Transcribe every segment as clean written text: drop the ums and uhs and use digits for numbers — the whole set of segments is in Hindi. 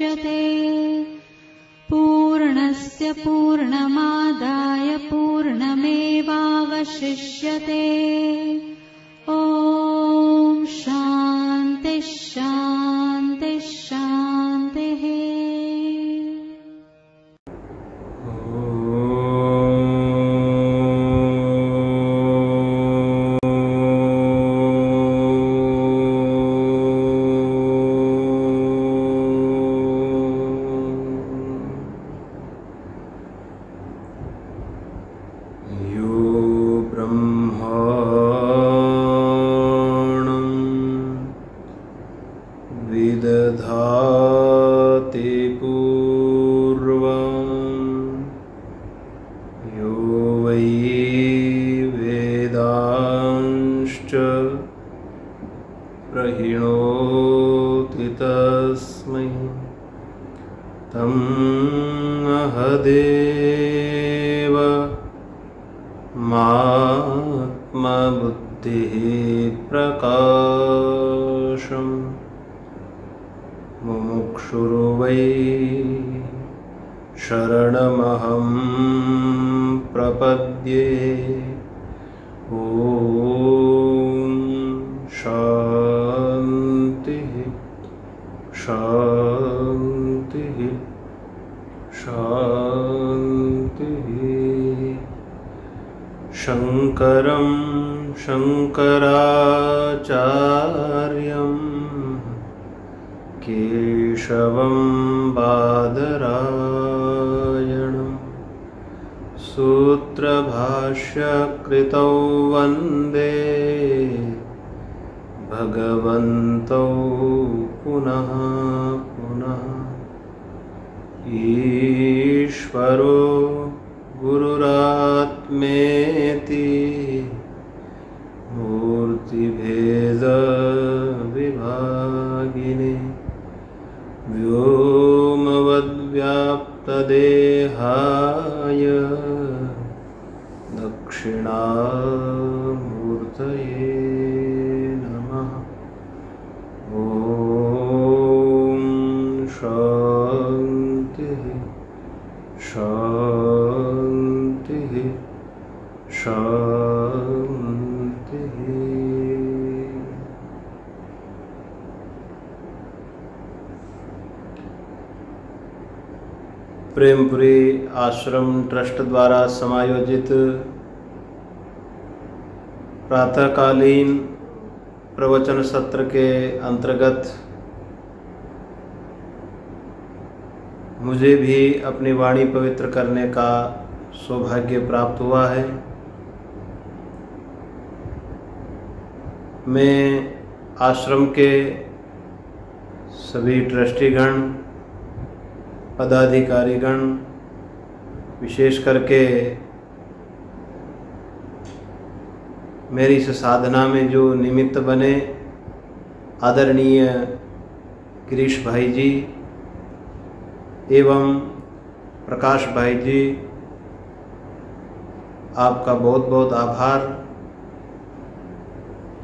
मुच्यते। पूर्णस्य पूर्णमादाय पूर्णमेवावशिष्यते। ॐ शान्ति शान्ति शान्तिः। प्रहिणोति तस्मै तमहदेव मात्मबुद्धिः प्रकाशम्। मुमुक्षुर्वै शरणमहं प्रपद्ये। ॐ शान्तिः शान्तिः शान्तिः। शङ्करं शङ्कराचार्यं केशवं बादरायणं सूत्रभाष्यकृतौ वन्दे भगवन्तौ पुनः पुनः। ईश्वरो गुरुरात्मेति मूर्तिभेदविभागिने व्योमवद्व्याप्तदेहाय दक्षिणामूर्तये नमः। ॐ शान्तिः शान्तिः शान्तिः। प्रेमपुरी आश्रम ट्रस्ट द्वारा समायोजित प्रातःकालीन प्रवचन सत्र के अंतर्गत मुझे भी अपनी वाणी पवित्र करने का सौभाग्य प्राप्त हुआ है। मैं आश्रम के सभी ट्रस्टीगण, पदाधिकारीगण, विशेष करके मेरी इस साधना में जो निमित्त बने आदरणीय गिरीश भाई जी एवं प्रकाश भाई जी, आपका बहुत बहुत आभार,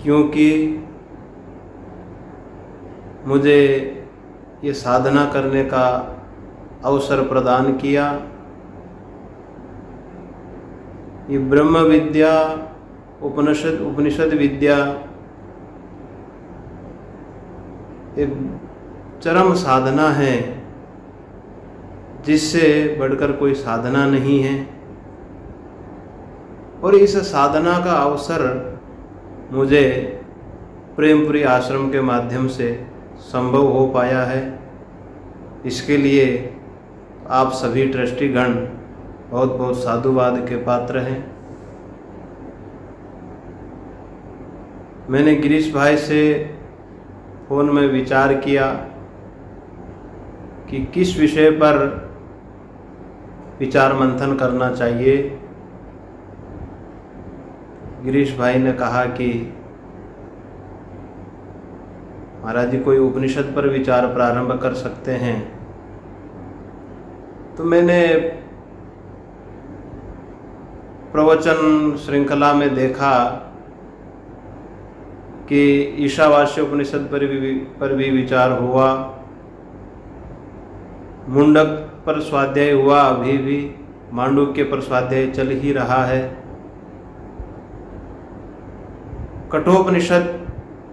क्योंकि मुझे ये साधना करने का अवसर प्रदान किया। ये ब्रह्म विद्या, उपनिषद विद्या एक चरम साधना है, जिससे बढ़कर कोई साधना नहीं है। और इस साधना का अवसर मुझे प्रेमपुरी आश्रम के माध्यम से संभव हो पाया है। इसके लिए आप सभी ट्रस्टीगण बहुत बहुत साधुवाद के पात्र हैं। मैंने गिरीश भाई से फ़ोन में विचार किया कि किस विषय पर विचार मंथन करना चाहिए। गिरीश भाई ने कहा कि महाराज जी कोई उपनिषद पर विचार प्रारंभ कर सकते हैं। तो मैंने प्रवचन श्रृंखला में देखा कि ईशावास्य उपनिषद पर भी विचार हुआ मुंडक पर स्वाध्याय हुआ, अभी भी मांडुक्य पर स्वाध्याय चल ही रहा है। कठोपनिषद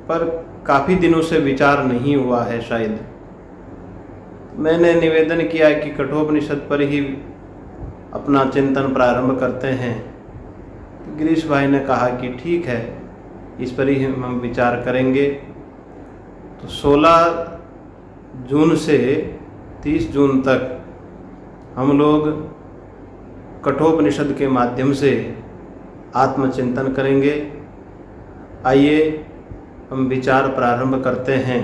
पर काफ़ी दिनों से विचार नहीं हुआ है शायद। मैंने निवेदन किया कि कठोपनिषद पर ही अपना चिंतन प्रारंभ करते हैं। तो गिरीश भाई ने कहा कि ठीक है, इस पर ही हम विचार करेंगे। तो 16 जून से 30 जून तक हम लोग कठोपनिषद के माध्यम से आत्मचिंतन करेंगे। आइए हम विचार प्रारंभ करते हैं।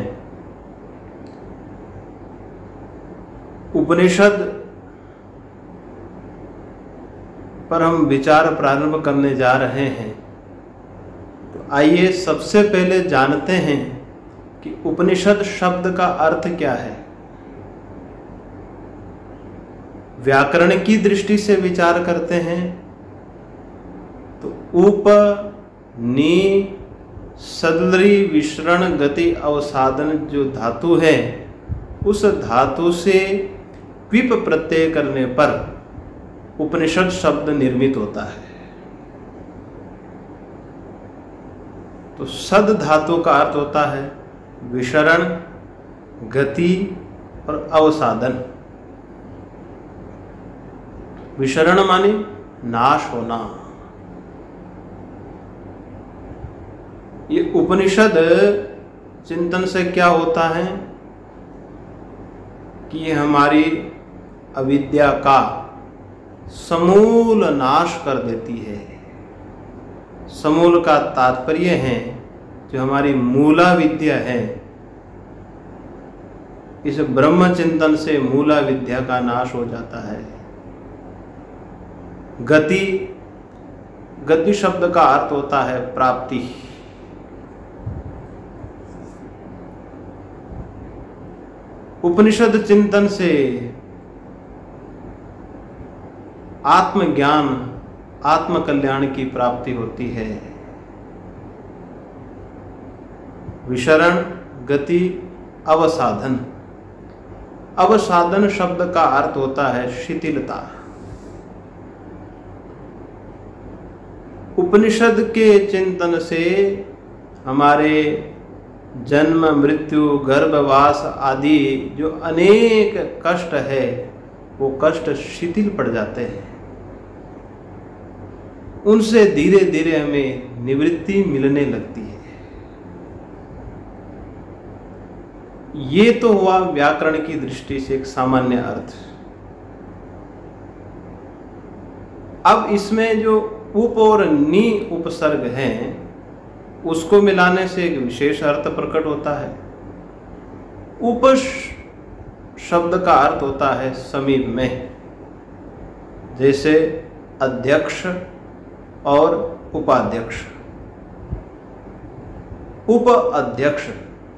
उपनिषद पर हम विचार प्रारंभ करने जा रहे हैं। तो आइए सबसे पहले जानते हैं कि उपनिषद शब्द का अर्थ क्या है। व्याकरण की दृष्टि से विचार करते हैं तो उप नि सदरी विसरण गति अवसादन जो धातु है, उस धातु से क्विप प्रत्यय करने पर उपनिषद शब्द निर्मित होता है। तो सद धातु का अर्थ होता है विसरण, गति और अवसादन। विसरण माने नाश होना। ये उपनिषद चिंतन से क्या होता है कि ये हमारी अविद्या का समूल नाश कर देती है। समूल का तात्पर्य है जो हमारी मूला विद्या है। इस ब्रह्म चिंतन से मूला विद्या का नाश हो जाता है। गति, गति शब्द का अर्थ होता है प्राप्ति। उपनिषद चिंतन से आत्मज्ञान, आत्मकल्याण की प्राप्ति होती है। विसरण, गति, अवसाधन। अवसाधन शब्द का अर्थ होता है शिथिलता। उपनिषद के चिंतन से हमारे जन्म, मृत्यु, गर्भवास आदि जो अनेक कष्ट है, वो कष्ट शिथिल पड़ जाते हैं। उनसे धीरे धीरे हमें निवृत्ति मिलने लगती है। ये तो हुआ व्याकरण की दृष्टि से एक सामान्य अर्थ। अब इसमें जो उप और नि उपसर्ग हैं, उसको मिलाने से एक विशेष अर्थ प्रकट होता है। उप शब्द का अर्थ होता है समीप में, जैसे अध्यक्ष और उपाध्यक्ष। उप अध्यक्ष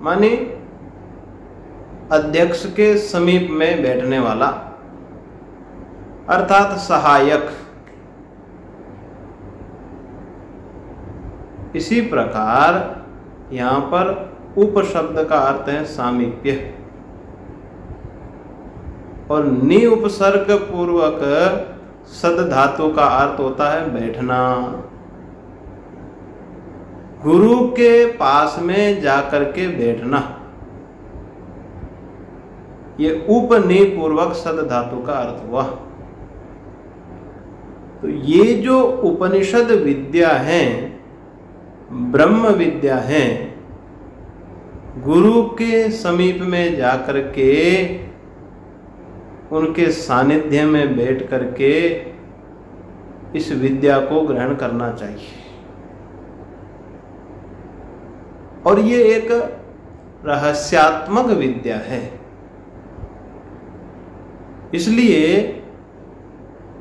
माने अध्यक्ष के समीप में बैठने वाला, अर्थात सहायक। इसी प्रकार यहाँ पर उप शब्द का अर्थ है सामीप्य और नि उपसर्ग पूर्वक सद धातु का अर्थ होता है बैठना। गुरु के पास में जाकर के बैठना, ये उपनि पूर्वक सद धातु का अर्थ हुआ। तो ये जो उपनिषद विद्या है, ब्रह्म विद्या है, गुरु के समीप में जाकर के उनके सानिध्य में बैठ करके इस विद्या को ग्रहण करना चाहिए। और ये एक रहस्यात्मक विद्या है। इसलिए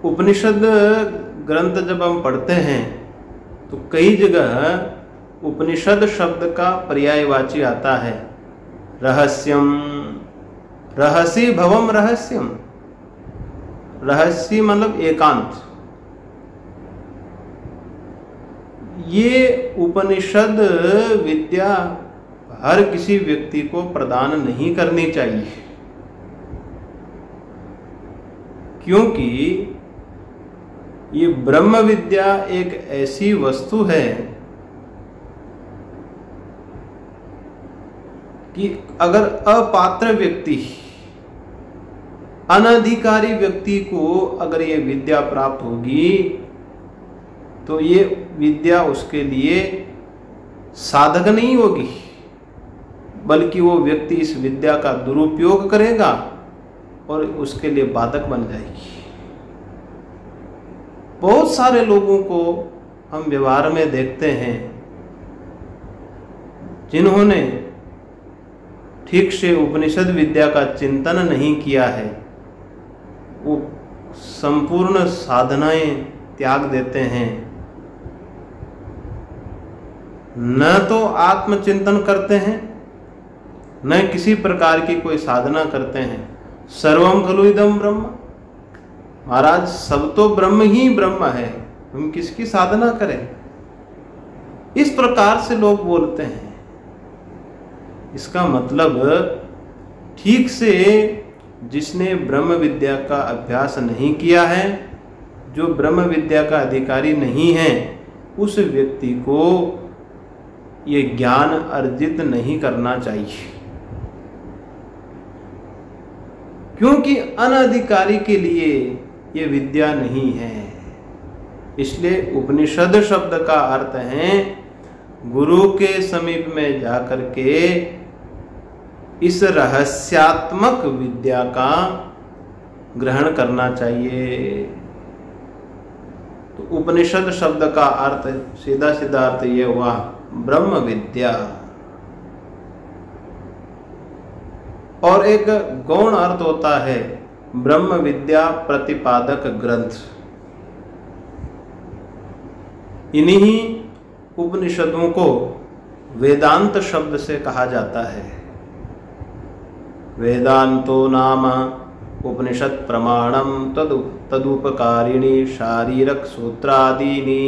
उपनिषद ग्रंथ जब हम पढ़ते हैं तो कई जगह उपनिषद शब्द का पर्यायवाची आता है रहस्यम। रहसी भवम रहस्यम। रहस्य मतलब एकांत। ये उपनिषद विद्या हर किसी व्यक्ति को प्रदान नहीं करनी चाहिए। क्योंकि ये ब्रह्म विद्या एक ऐसी वस्तु है कि अगर अपात्र व्यक्ति, अनधिकारी व्यक्ति को अगर ये विद्या प्राप्त होगी तो ये विद्या उसके लिए साधक नहीं होगी, बल्कि वो व्यक्ति इस विद्या का दुरुपयोग करेगा और उसके लिए बाधक बन जाएगी। बहुत सारे लोगों को हम व्यवहार में देखते हैं जिन्होंने ठीक से उपनिषद विद्या का चिंतन नहीं किया है, वो संपूर्ण साधनाएं त्याग देते हैं, न तो आत्मचिंतन करते हैं, न किसी प्रकार की कोई साधना करते हैं। सर्वम खलु इदम ब्रह्म, महाराज सब तो ब्रह्म ही ब्रह्म है, हम किसकी साधना करें? इस प्रकार से लोग बोलते हैं। इसका मतलब ठीक से जिसने ब्रह्म विद्या का अभ्यास नहीं किया है, जो ब्रह्म विद्या का अधिकारी नहीं है, उस व्यक्ति को ये ज्ञान अर्जित नहीं करना चाहिए, क्योंकि अनधिकारी के लिए ये विद्या नहीं है। इसलिए उपनिषद शब्द का अर्थ है गुरु के समीप में जाकर के इस रहस्यात्मक विद्या का ग्रहण करना चाहिए। तो उपनिषद शब्द का अर्थ सीधा सीधा अर्थ ये हुआ ब्रह्म विद्या। और एक गौण अर्थ होता है ब्रह्म विद्या प्रतिपादक ग्रंथ। इन्हीं उपनिषदों को वेदांत शब्द से कहा जाता है। वेदांतो नाम उपनिषद प्रमाणम तदुपकारिणी शारीरक सूत्रादीनी।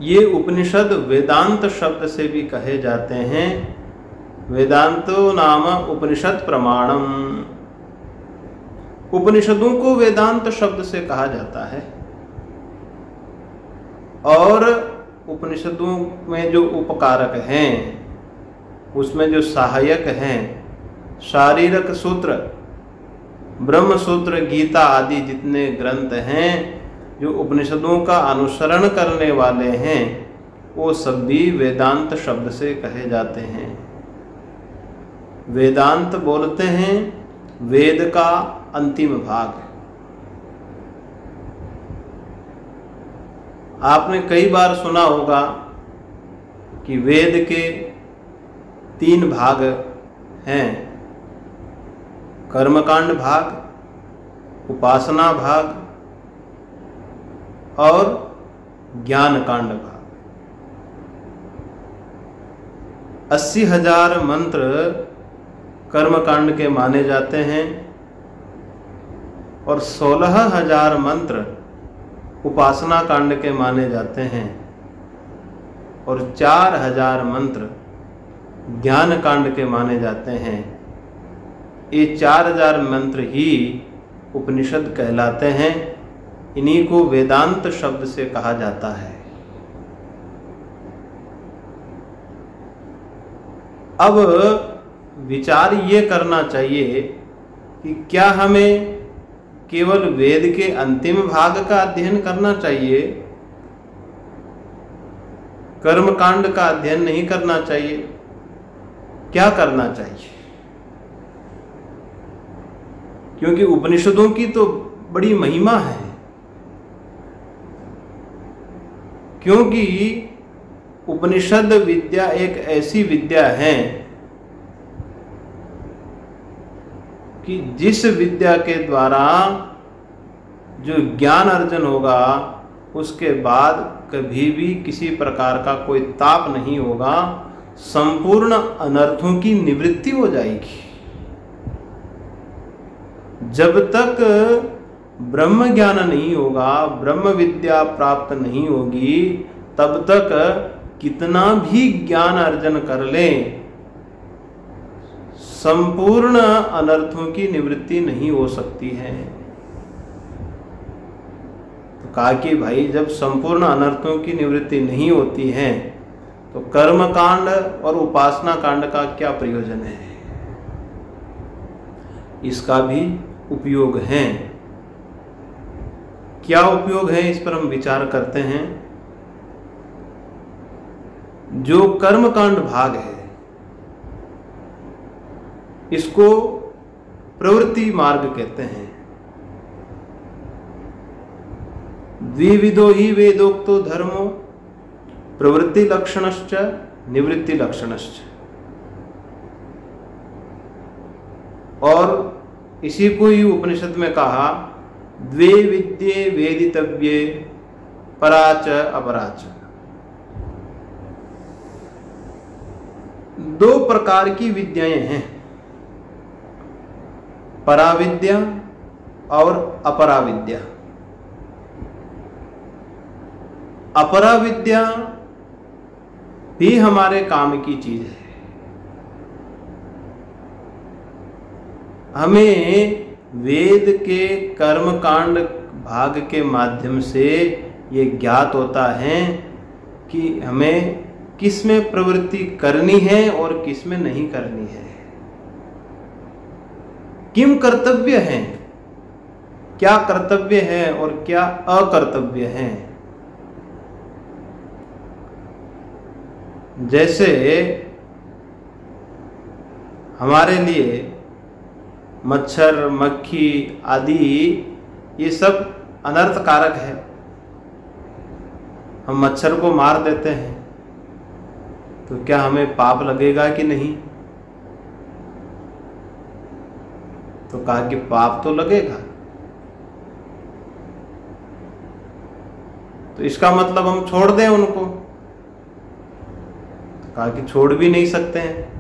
ये उपनिषद वेदांत शब्द से भी कहे जाते हैं। वेदांतो नाम उपनिषद प्रमाणम, उपनिषदों को वेदांत शब्द से कहा जाता है। और उपनिषदों में जो उपकारक हैं, उसमें जो सहायक हैं, शारीरक सूत्र, ब्रह्म सूत्र, गीता आदि जितने ग्रंथ हैं जो उपनिषदों का अनुसरण करने वाले हैं, वो सब भी वेदांत शब्द से कहे जाते हैं। वेदांत बोलते हैं वेद का अंतिम भाग। आपने कई बार सुना होगा कि वेद के 3 भाग हैं, कर्मकांड भाग, उपासना भाग और ज्ञान कांड भाग। 80,000 मंत्र कर्मकांड के माने जाते हैं और 16,000 मंत्र उपासना कांड के माने जाते हैं और 4,000 मंत्र ज्ञान कांड के माने जाते हैं। ये 4,000 मंत्र ही उपनिषद कहलाते हैं। इन्हीं को वेदांत शब्द से कहा जाता है। अब विचार ये करना चाहिए कि क्या हमें केवल वेद के अंतिम भाग का अध्ययन करना चाहिए, कर्मकांड का अध्ययन नहीं करना चाहिए? क्या करना चाहिए? क्योंकि उपनिषदों की तो बड़ी महिमा है। क्योंकि उपनिषद विद्या एक ऐसी विद्या है कि जिस विद्या के द्वारा जो ज्ञान अर्जन होगा, उसके बाद कभी भी किसी प्रकार का कोई ताप नहीं होगा, संपूर्ण अनर्थों की निवृत्ति हो जाएगी। जब तक ब्रह्म ज्ञान नहीं होगा, ब्रह्म विद्या प्राप्त नहीं होगी, तब तक कितना भी ज्ञान अर्जन कर लें, संपूर्ण अनर्थों की निवृत्ति नहीं हो सकती है। तो कहा कि भाई जब संपूर्ण अनर्थों की निवृत्ति नहीं होती है तो कर्म कांड और उपासना कांड का क्या प्रयोजन है? इसका भी उपयोग है। क्या उपयोग है, इस पर हम विचार करते हैं। जो कर्मकांड भाग है इसको प्रवृत्ति मार्ग कहते हैं। द्विविधो ही वेदोक्तो धर्मो प्रवृत्ति लक्षणश्च निवृत्ति लक्षणश्च। और इसी को ही उपनिषद में कहा द्वे विद्ये वेदितव्ये पराच अपराच। दो प्रकार की विद्याएं हैं, पराविद्या और अपराविद्या। अपराविद्या भी हमारे काम की चीज है। हमें वेद के कर्मकांड भाग के माध्यम से ये ज्ञात होता है कि हमें किस में प्रवृत्ति करनी है और किस में नहीं करनी है, किम कर्तव्य है, क्या कर्तव्य है और क्या अकर्तव्य है। जैसे हमारे लिए मच्छर मक्खी आदि ये सब अनर्थकारक है। हम मच्छर को मार देते हैं तो क्या हमें पाप लगेगा कि नहीं? तो कहा कि पाप तो लगेगा। तो इसका मतलब हम छोड़ दें उनको? तो कहा कि छोड़ भी नहीं सकते हैं।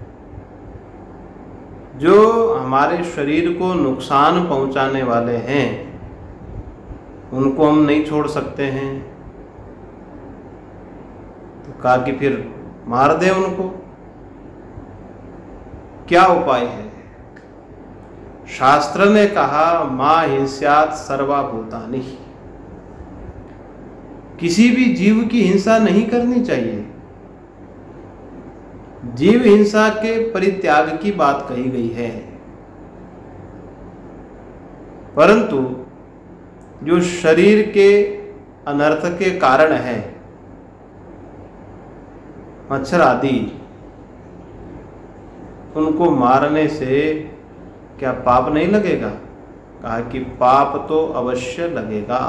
जो हमारे शरीर को नुकसान पहुंचाने वाले हैं उनको हम नहीं छोड़ सकते हैं। तो कहा कि फिर मार दे उनको। क्या उपाय है? शास्त्र ने कहा मा हिंस्यात् सर्वभूतानि। किसी भी जीव की हिंसा नहीं करनी चाहिए। जीव हिंसा के परित्याग की बात कही गई है, परंतु जो शरीर के अनर्थ के कारण है, मच्छर आदि, उनको मारने से क्या पाप नहीं लगेगा? कहा कि पाप तो अवश्य लगेगा।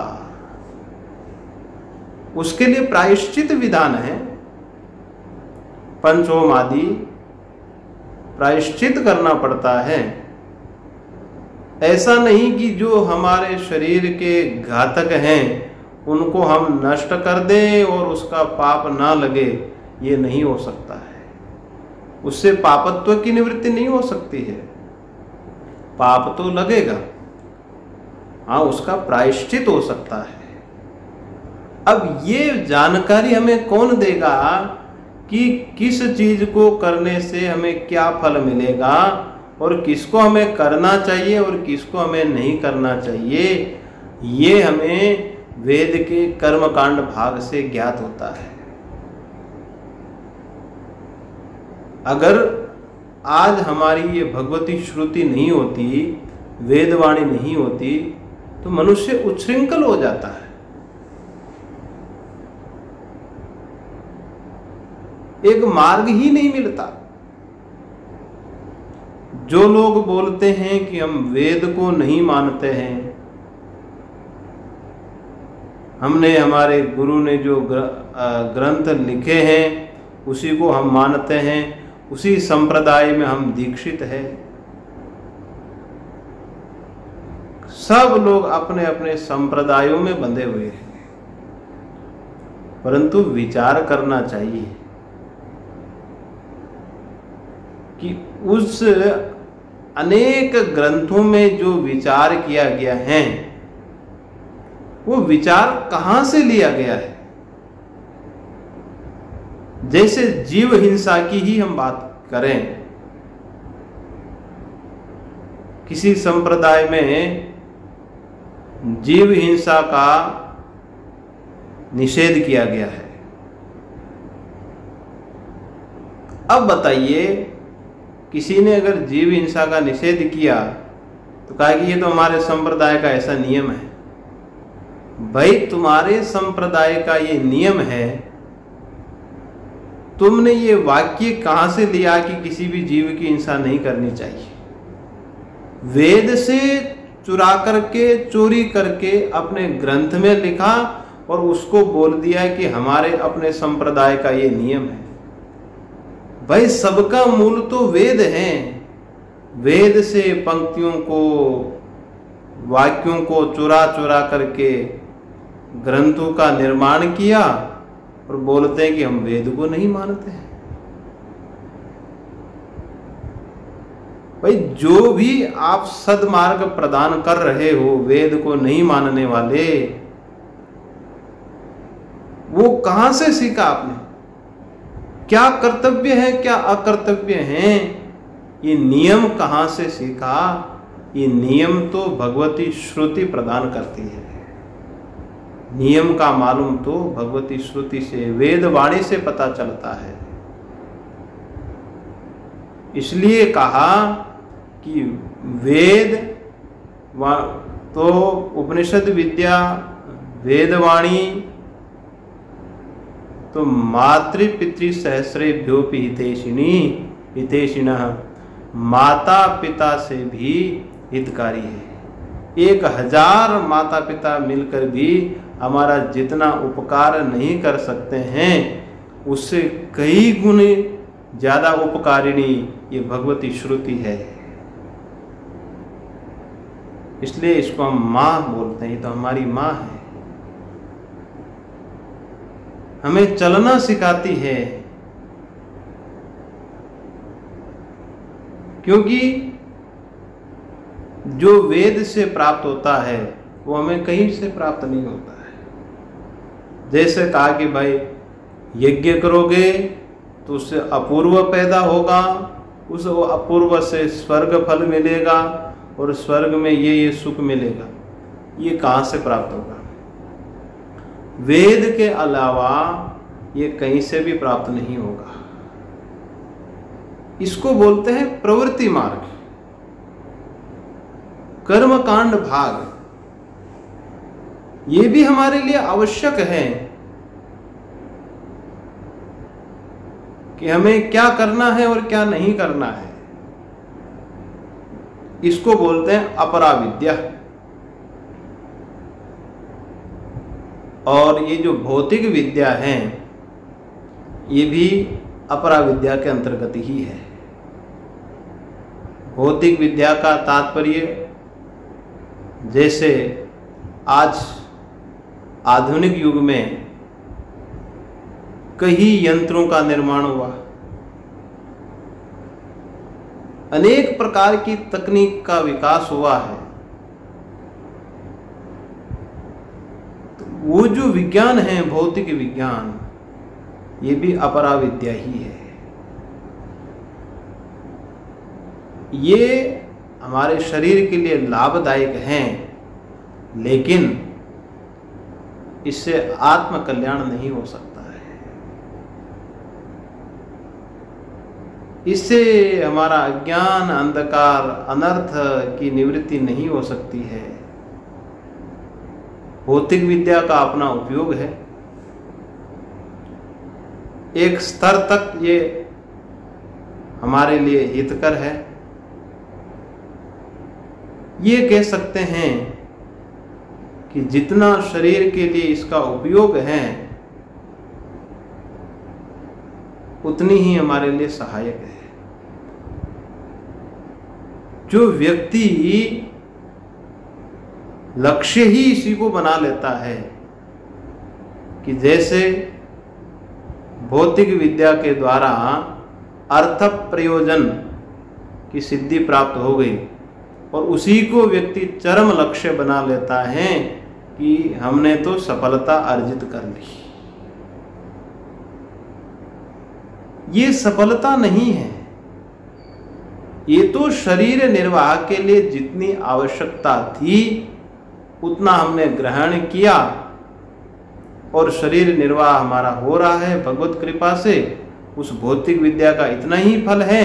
उसके लिए प्रायश्चित विधान है। पंचोम आदि प्रायश्चित करना पड़ता है। ऐसा नहीं कि जो हमारे शरीर के घातक हैं उनको हम नष्ट कर दें और उसका पाप ना लगे, ये नहीं हो सकता है। उससे पापत्व की निवृत्ति नहीं हो सकती है। पाप तो लगेगा, हाँ, उसका प्रायश्चित हो सकता है। अब ये जानकारी हमें कौन देगा कि किस चीज को करने से हमें क्या फल मिलेगा और किसको हमें करना चाहिए और किसको हमें नहीं करना चाहिए? ये हमें वेद के कर्मकांड भाग से ज्ञात होता है। अगर आज हमारी ये भगवती श्रुति नहीं होती, वेदवाणी नहीं होती, तो मनुष्य उच्छृंखल हो जाता है। एक मार्ग ही नहीं मिलता। जो लोग बोलते हैं कि हम वेद को नहीं मानते हैं, हमने हमारे गुरु ने जो ग्रंथ लिखे हैं उसी को हम मानते हैं, उसी संप्रदाय में हम दीक्षित हैं। सब लोग अपने अपने संप्रदायों में बंधे हुए हैं, परंतु विचार करना चाहिए कि उस अनेक ग्रंथों में जो विचार किया गया है वो विचार कहां से लिया गया है। जैसे जीव हिंसा की ही हम बात करें किसी संप्रदाय में जीव हिंसा का निषेध किया गया है। अब बताइए, किसी ने अगर जीव हिंसा का निषेध किया तो कहा कि ये तो हमारे संप्रदाय का ऐसा नियम है। भाई, तुम्हारे संप्रदाय का ये नियम है, तुमने ये वाक्य कहां से लिया कि किसी भी जीव की हिंसा नहीं करनी चाहिए? वेद से चुरा करके, चोरी करके अपने ग्रंथ में लिखा और उसको बोल दिया कि हमारे अपने संप्रदाय का ये नियम है। भाई, सबका मूल तो वेद है। वेद से पंक्तियों को, वाक्यों को चुरा चुरा करके ग्रंथों का निर्माण किया और बोलते हैं कि हम वेद को नहीं मानते हैं। भाई, जो भी आप सद्मार्ग प्रदान कर रहे हो वेद को नहीं मानने वाले, वो कहां से सीखा आपने? क्या कर्तव्य है, क्या अकर्तव्य है, ये नियम कहां से सीखा? ये नियम तो भगवती श्रुति प्रदान करती है। नियम का मालूम तो भगवती श्रुति से, वेद वाणी से पता चलता है। इसलिए कहा कि वेद तो उपनिषद विद्या, वेदवाणी तो मातृ पितृ सहस्रेभ्योपि हितैषिणः, माता पिता से भी हितकारी है। 1000 माता पिता मिलकर भी हमारा जितना उपकार नहीं कर सकते हैं, उससे कई गुने ज्यादा उपकारिणी ये भगवती श्रुति है। इसलिए इसको हम माँ बोलते हैं। ये तो हमारी माँ है, हमें चलना सिखाती है। क्योंकि जो वेद से प्राप्त होता है वो हमें कहीं से प्राप्त नहीं होता है। जैसे कहा कि भाई, यज्ञ करोगे तो उससे अपूर्व पैदा होगा, उस अपूर्व से स्वर्ग फल मिलेगा और स्वर्ग में ये सुख मिलेगा। ये कहाँ से प्राप्त होगा? वेद के अलावा ये कहीं से भी प्राप्त नहीं होगा। इसको बोलते हैं प्रवृत्ति मार्ग, कर्मकांड भाग। ये भी हमारे लिए आवश्यक है कि हमें क्या करना है और क्या नहीं करना है। इसको बोलते हैं अपरा विद्या। और ये जो भौतिक विद्या है, ये भी अपरा विद्या के अंतर्गत ही है। भौतिक विद्या का तात्पर्य, जैसे आज आधुनिक युग में कई यंत्रों का निर्माण हुआ, अनेक प्रकार की तकनीक का विकास हुआ है। तो वो जो विज्ञान है, भौतिक विज्ञान, ये भी अपरा विद्या ही है। ये हमारे शरीर के लिए लाभदायक हैं, लेकिन इससे आत्म कल्याण नहीं हो सकता है। इससे हमारा अज्ञान, अंधकार, अनर्थ की निवृत्ति नहीं हो सकती है। भौतिक विद्या का अपना उपयोग है। एक स्तर तक ये हमारे लिए हितकर है। ये कह सकते हैं कि जितना शरीर के लिए इसका उपयोग है, उतनी ही हमारे लिए सहायक है। जो व्यक्ति लक्ष्य ही इसी को बना लेता है कि जैसे भौतिक विद्या के द्वारा अर्थ प्रयोजन की सिद्धि प्राप्त हो गई और उसी को व्यक्ति चरम लक्ष्य बना लेता है कि हमने तो सफलता अर्जित कर ली। ये सफलता नहीं है। ये तो शरीर निर्वाह के लिए जितनी आवश्यकता थी उतना हमने ग्रहण किया और शरीर निर्वाह हमारा हो रहा है भगवत कृपा से। उस भौतिक विद्या का इतना ही फल है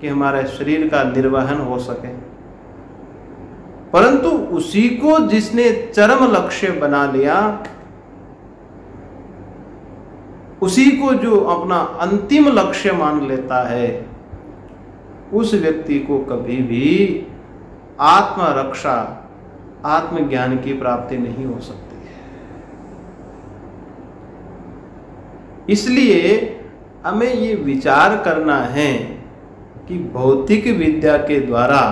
कि हमारे शरीर का निर्वहन हो सके। परंतु उसी को जिसने चरम लक्ष्य बना लिया, उसी को जो अपना अंतिम लक्ष्य मान लेता है, उस व्यक्ति को कभी भी आत्मरक्षा, आत्मज्ञान की प्राप्ति नहीं हो सकती है। इसलिए हमें ये विचार करना है कि भौतिक विद्या के द्वारा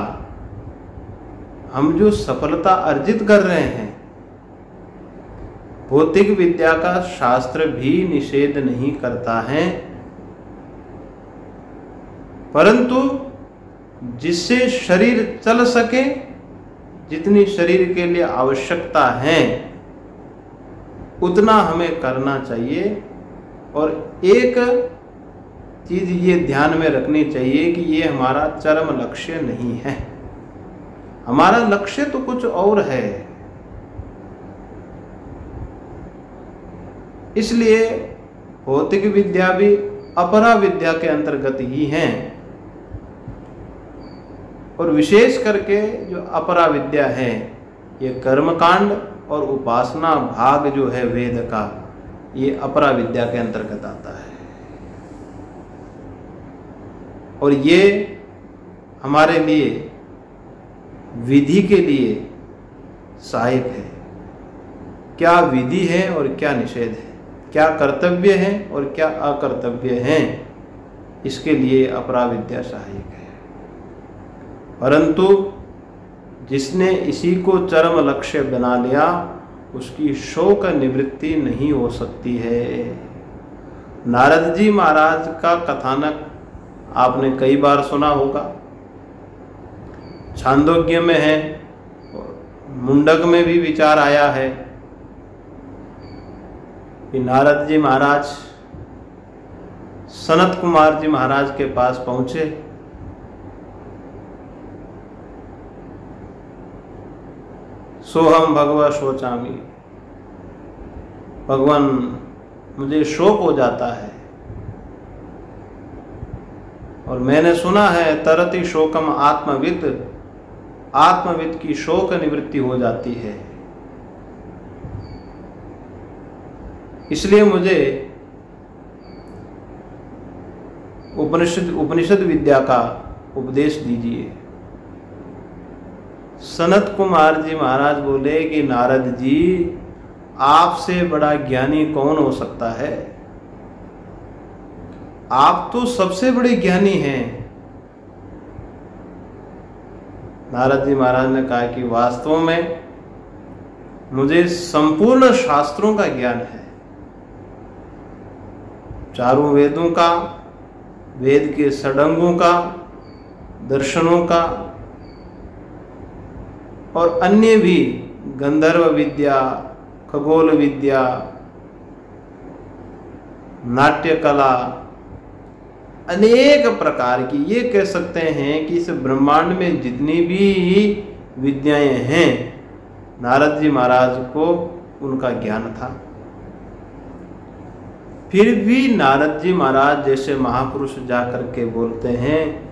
हम जो सफलता अर्जित कर रहे हैं, भौतिक विद्या का शास्त्र भी निषेध नहीं करता है, परंतु जिससे शरीर चल सके, जितनी शरीर के लिए आवश्यकता है उतना हमें करना चाहिए। और एक चीज ये ध्यान में रखनी चाहिए कि ये हमारा चरम लक्ष्य नहीं है। हमारा लक्ष्य तो कुछ और है। इसलिए भौतिक विद्या भी अपरा विद्या के अंतर्गत ही हैं। और विशेष करके जो अपरा विद्या है, ये कर्मकांड और उपासना भाग जो है वेद का, ये अपरा विद्या के अंतर्गत आता है। और ये हमारे लिए विधि के लिए सहायक है। क्या विधि है और क्या निषेध है, क्या कर्तव्य है और क्या अकर्तव्य है, इसके लिए अपरा विद्या सहायक है। परंतु जिसने इसी को चरम लक्ष्य बना लिया, उसकी शोक निवृत्ति नहीं हो सकती है। नारद जी महाराज का कथानक आपने कई बार सुना होगा। छांदोग्य में है, मुंडक में भी विचार आया है कि नारद जी महाराज सनत कुमार जी महाराज के पास पहुंचे। सोहम भगवा शोचामी, भगवान मुझे शोक हो जाता है और मैंने सुना है तरति शोकम आत्मविद, आत्मविद की शोक निवृत्ति हो जाती है। इसलिए मुझे उपनिषद विद्या का उपदेश दीजिए। सनत कुमार जी महाराज बोले कि नारद जी, आपसे बड़ा ज्ञानी कौन हो सकता है? आप तो सबसे बड़े ज्ञानी हैं। नारद जी महाराज ने कहा कि वास्तव में मुझे संपूर्ण शास्त्रों का ज्ञान है, चारों वेदों का, वेद के षडंगों का, दर्शनों का और अन्य भी गंधर्व विद्या, खगोल विद्या, नाट्य कला, अनेक प्रकार की, ये कह सकते हैं कि इस ब्रह्मांड में जितनी भी विद्याएं हैं, नारद जी महाराज को उनका ज्ञान था। फिर भी नारद जी महाराज जैसे महापुरुष जाकर के बोलते हैं,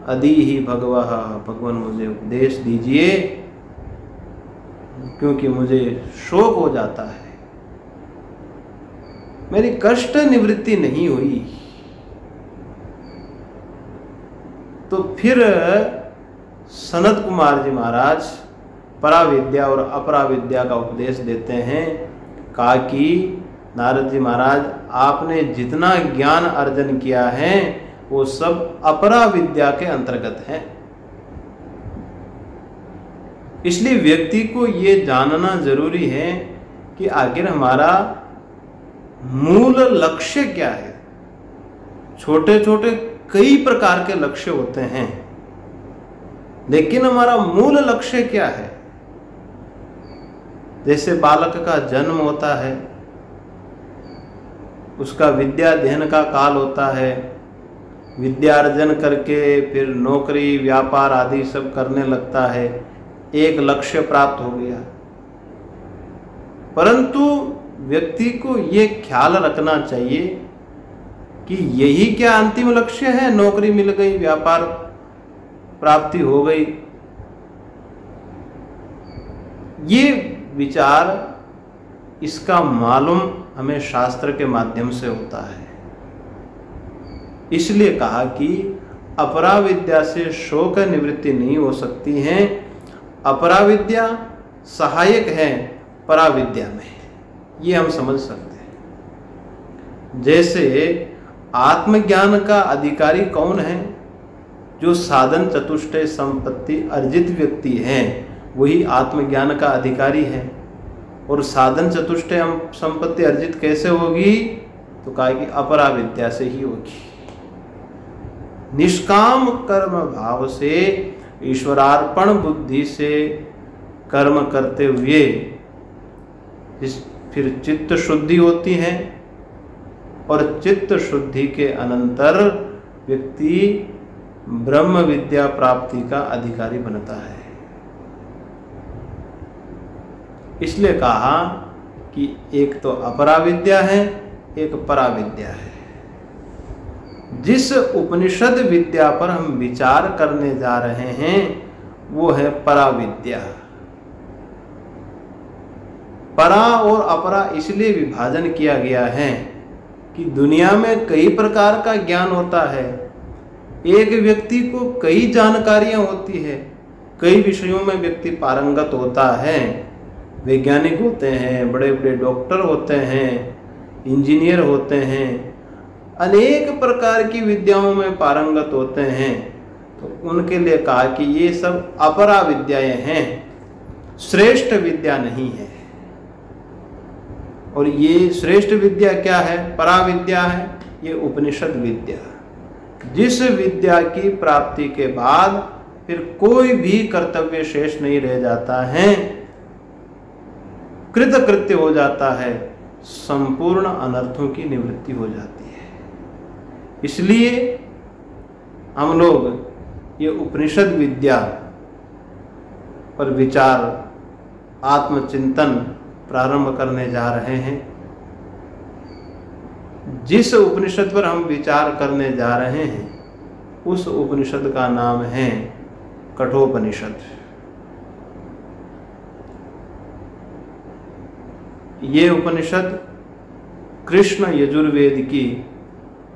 अदि ही भगवः, भगवान मुझे उपदेश दीजिए क्योंकि मुझे शोक हो जाता है, मेरी कष्ट निवृत्ति नहीं हुई। तो फिर सनत कुमार जी महाराज पराविद्या और अपराविद्या का उपदेश देते हैं। कहा कि नारद जी महाराज, आपने जितना ज्ञान अर्जन किया है वो सब अपरा विद्या के अंतर्गत है। इसलिए व्यक्ति को ये जानना जरूरी है कि आखिर हमारा मूल लक्ष्य क्या है। छोटे छोटे कई प्रकार के लक्ष्य होते हैं, लेकिन हमारा मूल लक्ष्य क्या है? जैसे बालक का जन्म होता है, उसका विद्या अध्ययन का काल होता है, विद्यार्जन करके फिर नौकरी व्यापार आदि सब करने लगता है, एक लक्ष्य प्राप्त हो गया। परंतु व्यक्ति को ये ख्याल रखना चाहिए कि यही क्या अंतिम लक्ष्य है? नौकरी मिल गई, व्यापार प्राप्ति हो गई, ये विचार इसका मालूम हमें शास्त्र के माध्यम से होता है। इसलिए कहा कि अपरा विद्या से शोक निवृत्ति नहीं हो सकती है। अपरा विद्या सहायक है पराविद्या में, ये हम समझ सकते हैं। जैसे आत्मज्ञान का अधिकारी कौन है? जो साधन चतुष्टय संपत्ति अर्जित व्यक्ति है, वही आत्मज्ञान का अधिकारी है। और साधन चतुष्टय संपत्ति अर्जित कैसे होगी? तो कहा कि अपरा विद्या से ही होगी। निष्काम कर्म भाव से, ईश्वरार्पण बुद्धि से कर्म करते हुए फिर चित्त शुद्धि होती है, और चित्त शुद्धि के अनंतर व्यक्ति ब्रह्म विद्या प्राप्ति का अधिकारी बनता है। इसलिए कहा कि एक तो अपरा विद्या है, एक पराविद्या है। जिस उपनिषद विद्या पर हम विचार करने जा रहे हैं वो है पराविद्या। परा और अपरा इसलिए विभाजन किया गया है कि दुनिया में कई प्रकार का ज्ञान होता है। एक व्यक्ति को कई जानकारियां होती है, कई विषयों में व्यक्ति पारंगत होता है। वैज्ञानिक होते हैं, बड़े बड़े डॉक्टर होते हैं, इंजीनियर होते हैं, अनेक प्रकार की विद्याओं में पारंगत होते हैं। तो उनके लिए कहा कि ये सब अपरा विद्याएं हैं, श्रेष्ठ विद्या नहीं है। और ये श्रेष्ठ विद्या क्या है? पराविद्या है, ये उपनिषद विद्या। जिस विद्या की प्राप्ति के बाद फिर कोई भी कर्तव्य शेष नहीं रह जाता है, कृतकृत्य हो जाता है, संपूर्ण अनर्थों की निवृत्ति हो जाती है। इसलिए हम लोग ये उपनिषद विद्या पर विचार, आत्मचिंतन प्रारंभ करने जा रहे हैं। जिस उपनिषद पर हम विचार करने जा रहे हैं उस उपनिषद का नाम है कठोपनिषद। ये उपनिषद कृष्ण यजुर्वेद की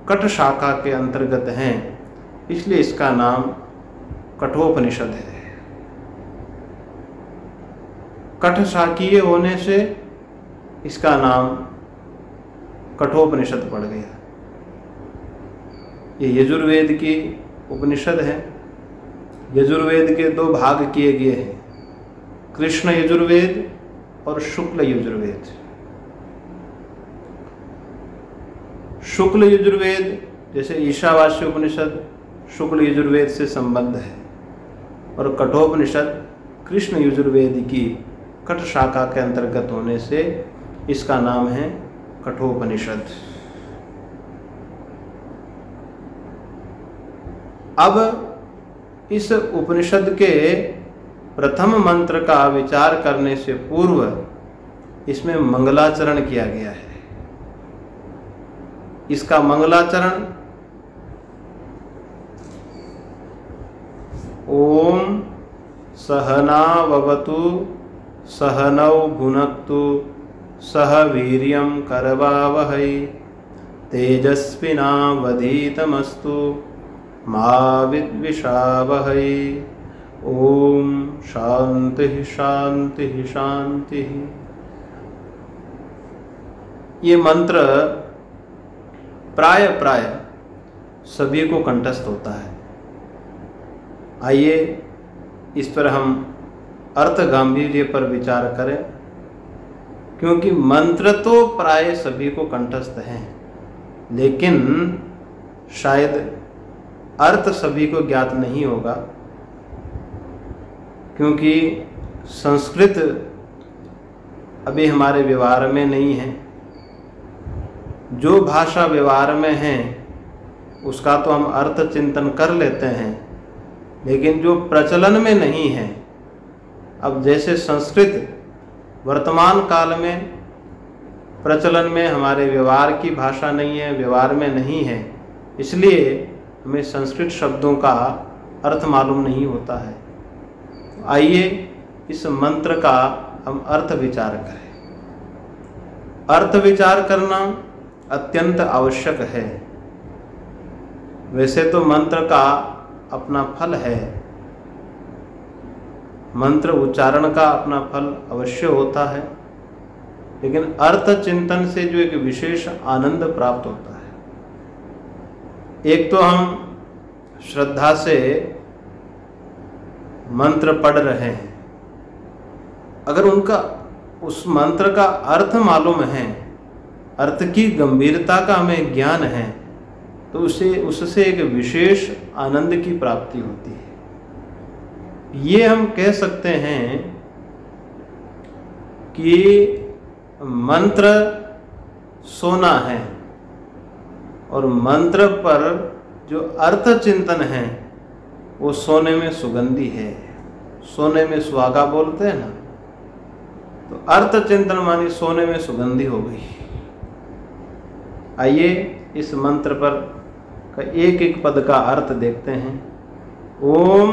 कठ शाखा के अंतर्गत हैं, इसलिए इसका नाम कठोपनिषद है। कठ शाखीय होने से इसका नाम कठोपनिषद पड़ गया। ये यजुर्वेद की उपनिषद है। यजुर्वेद के दो भाग किए गए हैं, कृष्ण यजुर्वेद और शुक्ल यजुर्वेद। शुक्ल यजुर्वेद जैसे ईशावास्य उपनिषद शुक्ल यजुर्वेद से संबद्ध है, और कठोपनिषद कृष्ण यजुर्वेद की कठ शाखा के अंतर्गत होने से इसका नाम है कठोपनिषद। अब इस उपनिषद के प्रथम मंत्र का विचार करने से पूर्व इसमें मंगलाचरण किया गया है। इसका मंगलाचरण ओम सहनाववतु सहनौ भुनक्तु सह वीर्यं करवावहै तेजस्विनावधीतमस्तु मा विद्विषावहै। ओम शांति शांति शांति। ये मंत्र प्राय सभी को कंठस्थ होता है। आइए इस पर हम अर्थ गांभीर्य पर विचार करें, क्योंकि मंत्र तो प्राय सभी को कंठस्थ हैं, लेकिन शायद अर्थ सभी को ज्ञात नहीं होगा, क्योंकि संस्कृत अभी हमारे व्यवहार में नहीं है। जो भाषा व्यवहार में है उसका तो हम अर्थ चिंतन कर लेते हैं, लेकिन जो प्रचलन में नहीं है, अब जैसे संस्कृत वर्तमान काल में प्रचलन में हमारे व्यवहार की भाषा नहीं है, व्यवहार में नहीं है, इसलिए हमें संस्कृत शब्दों का अर्थ मालूम नहीं होता है। आइए इस मंत्र का हम अर्थ विचार करें। अर्थ विचार करना अत्यंत आवश्यक है। वैसे तो मंत्र का अपना फल है, मंत्र उच्चारण का अपना फल अवश्य होता है, लेकिन अर्थ चिंतन से जो एक विशेष आनंद प्राप्त होता है। एक तो हम श्रद्धा से मंत्र पढ़ रहे हैं, अगर उनका उस मंत्र का अर्थ मालूम है, अर्थ की गंभीरता का हमें ज्ञान है, तो उससे एक विशेष आनंद की प्राप्ति होती है। ये हम कह सकते हैं कि मंत्र सोना है और मंत्र पर जो अर्थ चिंतन है वो सोने में सुगंधी है। सोने में सुहागा बोलते हैं ना, तो अर्थ चिंतन मानी सोने में सुगंधी हो गई। आइए इस मंत्र पर का एक एक पद का अर्थ देखते हैं। ओम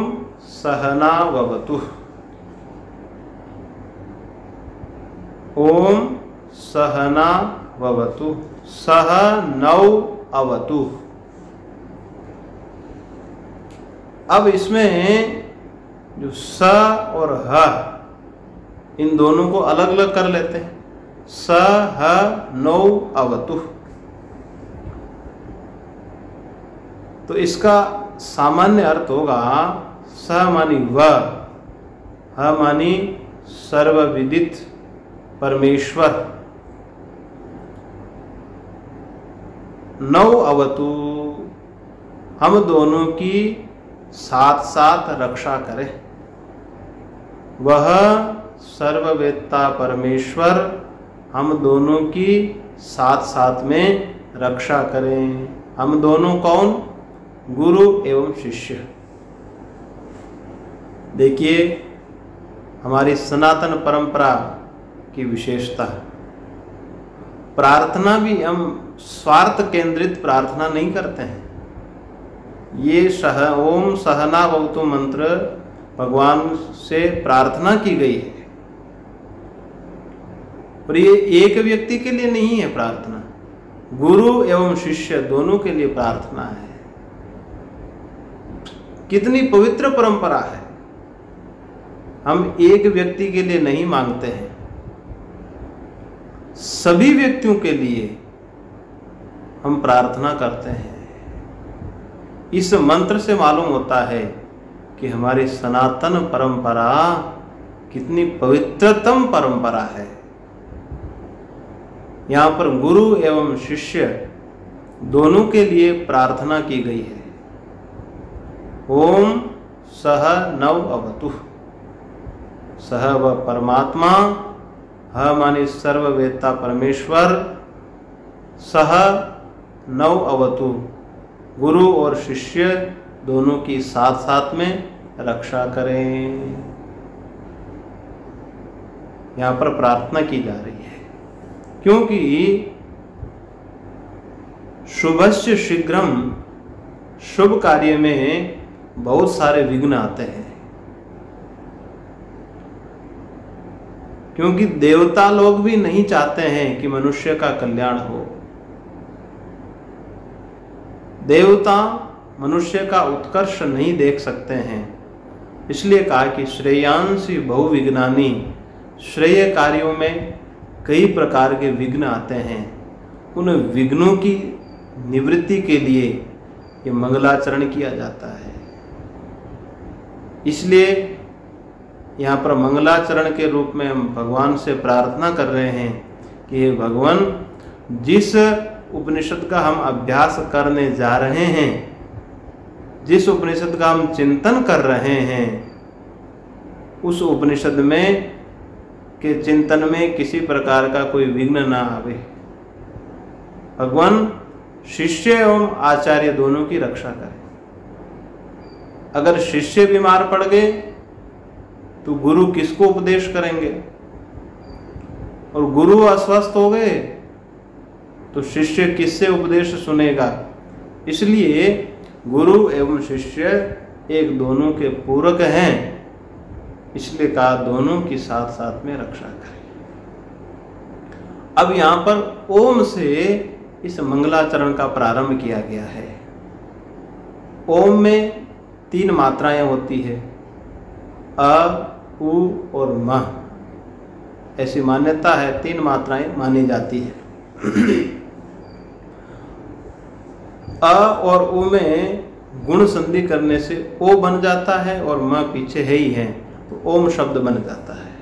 सहना भवतु। ओम सहना भवतु। सह नौ अवतु। अब इसमें जो स और ह, इन दोनों को अलग अलग कर लेते हैं। स ह नौ अवतु। तो इसका सामान्य अर्थ होगा स मानी वह, ह मानी सर्वविदित परमेश्वर, नौ अवतु हम दोनों की साथ साथ रक्षा करे। वह सर्ववेत्ता परमेश्वर हम दोनों की साथ साथ में रक्षा करें। हम दोनों कौन? गुरु एवं शिष्य। देखिए हमारी सनातन परंपरा की विशेषता, प्रार्थना भी हम स्वार्थ केंद्रित प्रार्थना नहीं करते हैं। ये ओम सहना भवतु मंत्र भगवान से प्रार्थना की गई है, और ये एक व्यक्ति के लिए नहीं है प्रार्थना, गुरु एवं शिष्य दोनों के लिए प्रार्थना है। कितनी पवित्र परंपरा है। हम एक व्यक्ति के लिए नहीं मांगते हैं, सभी व्यक्तियों के लिए हम प्रार्थना करते हैं। इस मंत्र से मालूम होता है कि हमारी सनातन परंपरा कितनी पवित्रतम परंपरा है। यहाँ पर गुरु एवं शिष्य दोनों के लिए प्रार्थना की गई है। ओम सह नौ अवतु। सह व परमात्मा, ह मानी सर्ववेत्ता परमेश्वर, सह नौ अवतु गुरु और शिष्य दोनों की साथ साथ में रक्षा करें। यहाँ पर प्रार्थना की जा रही है, क्योंकि शुभस्य शीघ्रम, शुभ कार्य में बहुत सारे विघ्न आते हैं। क्योंकि देवता लोग भी नहीं चाहते हैं कि मनुष्य का कल्याण हो। देवता मनुष्य का उत्कर्ष नहीं देख सकते हैं, इसलिए कहा कि श्रेयांसी बहुविघ्नानि। श्रेय कार्यों में कई प्रकार के विघ्न आते हैं। उन विघ्नों की निवृत्ति के लिए ये मंगलाचरण किया जाता है। इसलिए यहाँ पर मंगलाचरण के रूप में हम भगवान से प्रार्थना कर रहे हैं कि हे भगवान, जिस उपनिषद का हम अभ्यास करने जा रहे हैं, जिस उपनिषद का हम चिंतन कर रहे हैं, उस उपनिषद में के चिंतन में किसी प्रकार का कोई विघ्न ना आवे। भगवान, शिष्य एवं आचार्य दोनों की रक्षा करे। अगर शिष्य बीमार पड़ गए तो गुरु किसको उपदेश करेंगे, और गुरु अस्वस्थ हो गए तो शिष्य किससे उपदेश सुनेगा। इसलिए गुरु एवं शिष्य एक दोनों के पूरक हैं, इसलिए कहा दोनों की साथ साथ में रक्षा करें। अब यहां पर ओम से इस मंगलाचरण का प्रारंभ किया गया है। ओम में 3 मात्राएं होती है, अ, उ और म। ऐसी मान्यता है, 3 मात्राएं मानी जाती है। अ और उ में गुण संधि करने से ओ बन जाता है और म पीछे है ही है, तो ओम शब्द बन जाता है।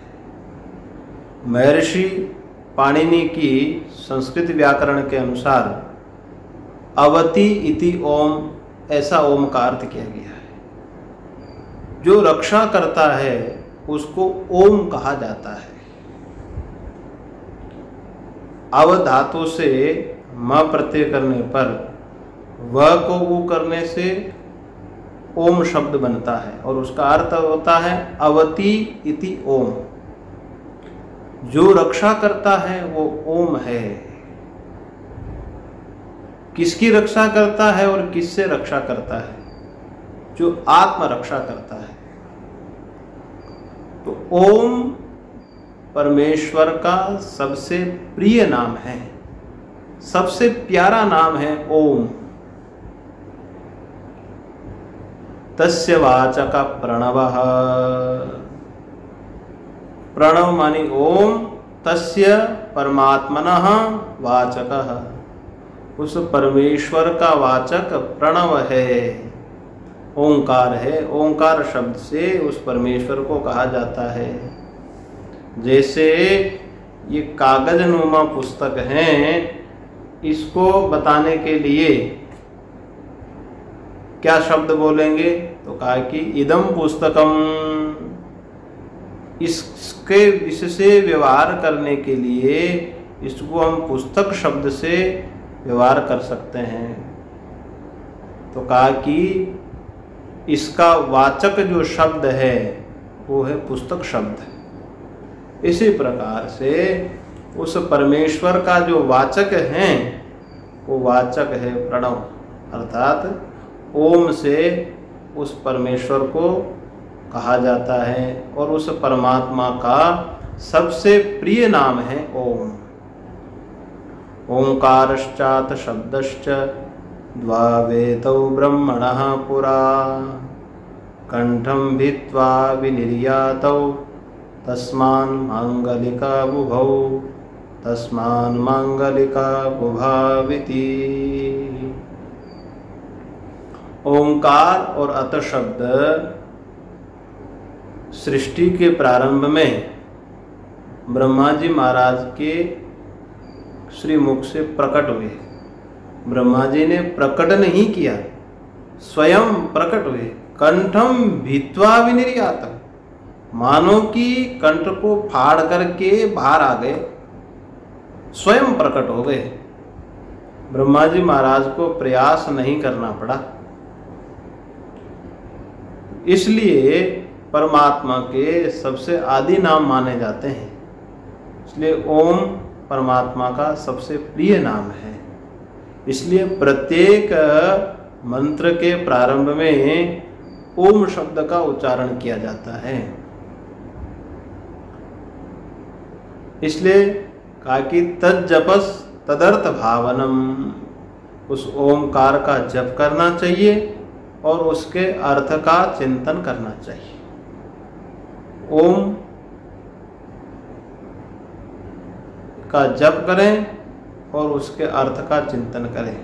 महर्षि पाणिनि की संस्कृत व्याकरण के अनुसार अवति इति ओम, ऐसा ओम का अर्थ किया गया है। जो रक्षा करता है उसको ओम कहा जाता है। अव धातु से म प्रत्यय करने पर व को उ करने से ओम शब्द बनता है और उसका अर्थ होता है अवति इति ओम। जो रक्षा करता है वो ओम है। किसकी रक्षा करता है और किससे रक्षा करता है? जो आत्म रक्षा करता है। तो ओम परमेश्वर का सबसे प्रिय नाम है, सबसे प्यारा नाम है ओम। तस्य वाचक प्रणवः, प्रणव मानी ओम, तस्य परमात्मनः वाचकः, उस परमेश्वर का वाचक प्रणव है, ओंकार है। ओंकार शब्द से उस परमेश्वर को कहा जाता है। जैसे ये कागज नुमा पुस्तक हैं, इसको बताने के लिए क्या शब्द बोलेंगे? तो कहा कि इदम पुस्तकम। इससे व्यवहार करने के लिए इसको हम पुस्तक शब्द से व्यवहार कर सकते हैं। तो कहा कि इसका वाचक जो शब्द है वो है पुस्तक शब्द। इसी प्रकार से उस परमेश्वर का जो वाचक है वो वाचक है प्रणव, अर्थात ओम से उस परमेश्वर को कहा जाता है और उस परमात्मा का सबसे प्रिय नाम है ओम। ओंकारश्चात शब्दश्च द्वावेतौ ब्रह्मणः पुरा कंठं भित्वा विनिर्यातौ तस्मान् मांगलिका बुभौ तस्मान् मांगलिका बुभाविति। ओंकार और अत शब्द सृष्टि के प्रारंभ में ब्रह्मा जी महाराज के श्री मुख से प्रकट हुए। ब्रह्मा जी ने प्रकट नहीं किया, स्वयं प्रकट हुए। कंठम भित्वा विनिर्यात, मानो कि कंठ को फाड़ करके बाहर आ गए, स्वयं प्रकट हो गए। ब्रह्मा जी महाराज को प्रयास नहीं करना पड़ा। इसलिए परमात्मा के सबसे आदि नाम माने जाते हैं। इसलिए ओम परमात्मा का सबसे प्रिय नाम है। इसलिए प्रत्येक मंत्र के प्रारंभ में ओम शब्द का उच्चारण किया जाता है। इसलिए कहा कि तज्जपस तदर्थ भावनम, उस ओमकार का जप करना चाहिए और उसके अर्थ का चिंतन करना चाहिए। ओम का जप करें और उसके अर्थ का चिंतन करें।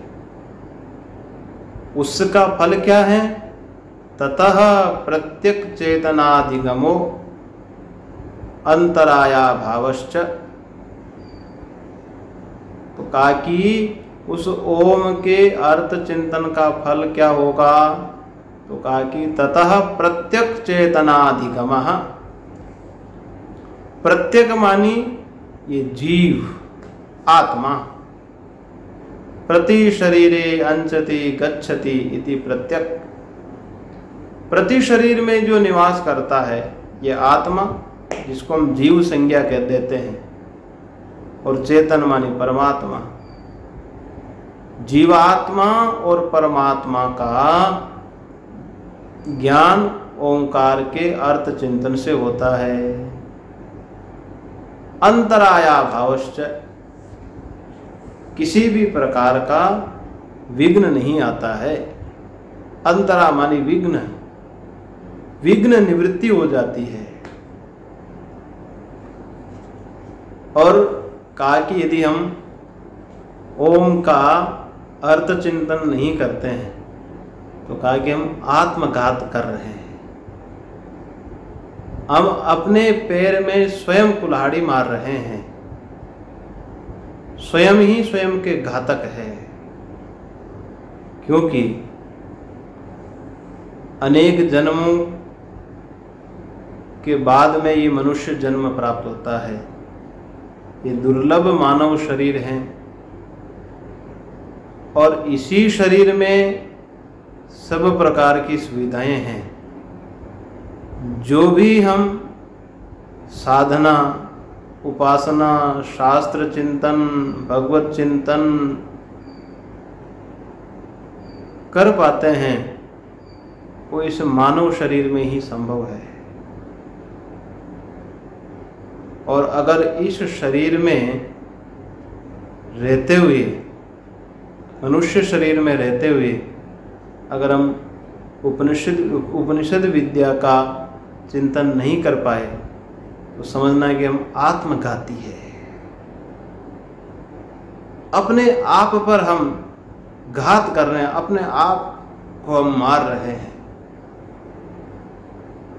उसका फल क्या है? ततः प्रत्यक चेतनाधिगमो अंतराया भावश्च। तो कहा कि उस ओम के अर्थ चिंतन का फल क्या होगा? तो कहा कि ततः प्रत्यक चेतनाधिगमः। प्रत्यक मानी ये जीव, आत्मा, प्रति शरीरे अंचति गच्छति इति प्रत्यक। प्रति शरीर में जो निवास करता है ये आत्मा, जिसको हम जीव संज्ञा कह देते हैं, और चेतन मानी परमात्मा। जीवात्मा और परमात्मा का ज्ञान ओंकार के अर्थ चिंतन से होता है। अंतराया भावश्च, किसी भी प्रकार का विघ्न नहीं आता है। अंतरा मानी विघ्न, विघ्न निवृत्ति हो जाती है। और कहा कि यदि हम ओम का अर्थ चिंतन नहीं करते हैं तो कहा कि हम आत्मघात कर रहे हैं। हम अपने पैर में स्वयं कुल्हाड़ी मार रहे हैं, स्वयं ही स्वयं के घातक है। क्योंकि अनेक जन्मों के बाद में ये मनुष्य जन्म प्राप्त होता है। ये दुर्लभ मानव शरीर हैं और इसी शरीर में सब प्रकार की सुविधाएं हैं। जो भी हम साधना, उपासना, शास्त्र चिंतन, भगवत चिंतन कर पाते हैं वो इस मानव शरीर में ही संभव है। और अगर इस शरीर में रहते हुए, मनुष्य शरीर में रहते हुए अगर हम उपनिषद विद्या का चिंतन नहीं कर पाए तो समझना है कि हम आत्मघाती है। अपने आप पर हम घात कर रहे हैं, अपने आप को हम मार रहे हैं।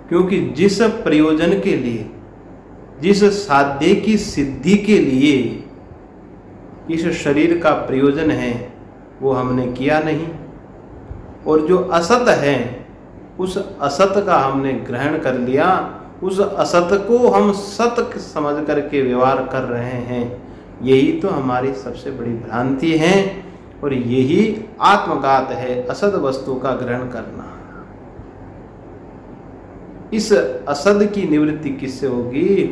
क्योंकि जिस प्रयोजन के लिए, जिस साध्य की सिद्धि के लिए इस शरीर का प्रयोजन है वो हमने किया नहीं, और जो असत है उस असत का हमने ग्रहण कर लिया, उस असत को हम सत समझ करके व्यवहार कर रहे हैं। यही तो हमारी सबसे बड़ी भ्रांति है और यही आत्मघात है, असद वस्तु का ग्रहण करना। इस असद की निवृत्ति किससे होगी?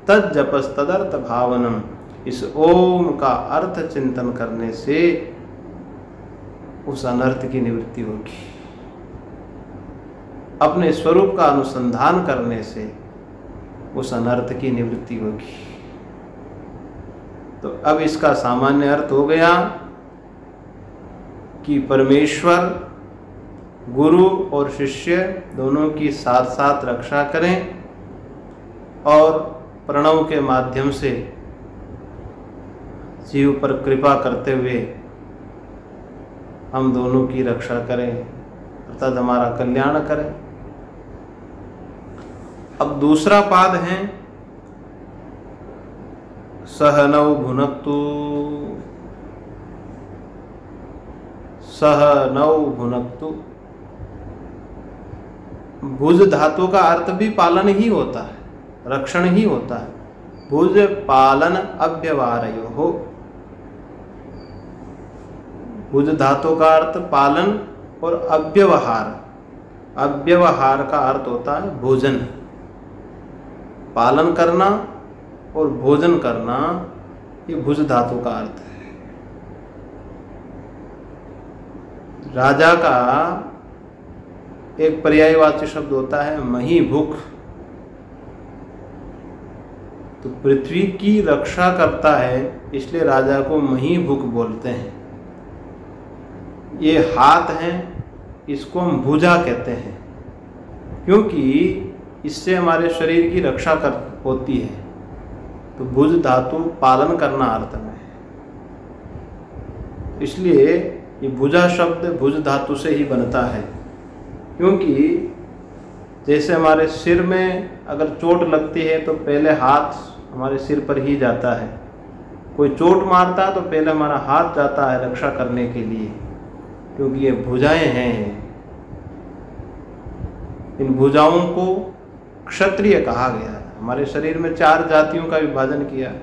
तद जपस तदर्थ भावनम, इस ओम का अर्थ चिंतन करने से उस अनर्थ की निवृत्ति होगी। अपने स्वरूप का अनुसंधान करने से उस अनर्थ की निवृत्ति होगी। तो अब इसका सामान्य अर्थ हो गया कि परमेश्वर गुरु और शिष्य दोनों की साथ साथ रक्षा करें और प्रणव के माध्यम से जीव पर कृपा करते हुए हम दोनों की रक्षा करें, अर्थात हमारा कल्याण करें। अब दूसरा पाद है सहनौ भुनक्तु। सहनौ भुनक्तु, भुज धातु का अर्थ भी पालन ही होता है, रक्षण ही होता है। भुज पालन अव्यवहारयोः। भुज धातु का अर्थ पालन और अव्यवहार, अव्यवहार का अर्थ होता है भोजन। पालन करना और भोजन करना, ये भुज धातु का अर्थ है। राजा का एक पर्यायवाची शब्द होता है मही भूख। तो पृथ्वी की रक्षा करता है इसलिए राजा को मही भूख बोलते हैं। ये हाथ है, इसको हम भुजा कहते हैं क्योंकि इससे हमारे शरीर की रक्षा होती है। तो भुज धातु पालन करना अर्थ में है, इसलिए ये भुजा शब्द भुज धातु से ही बनता है। क्योंकि जैसे हमारे सिर में अगर चोट लगती है तो पहले हाथ हमारे सिर पर ही जाता है। कोई चोट मारता है तो पहले हमारा हाथ जाता है रक्षा करने के लिए, क्योंकि ये भुजाएं हैं। इन भुजाओं को क्षत्रिय कहा गया है। हमारे शरीर में 4 जातियों का विभाजन किया है।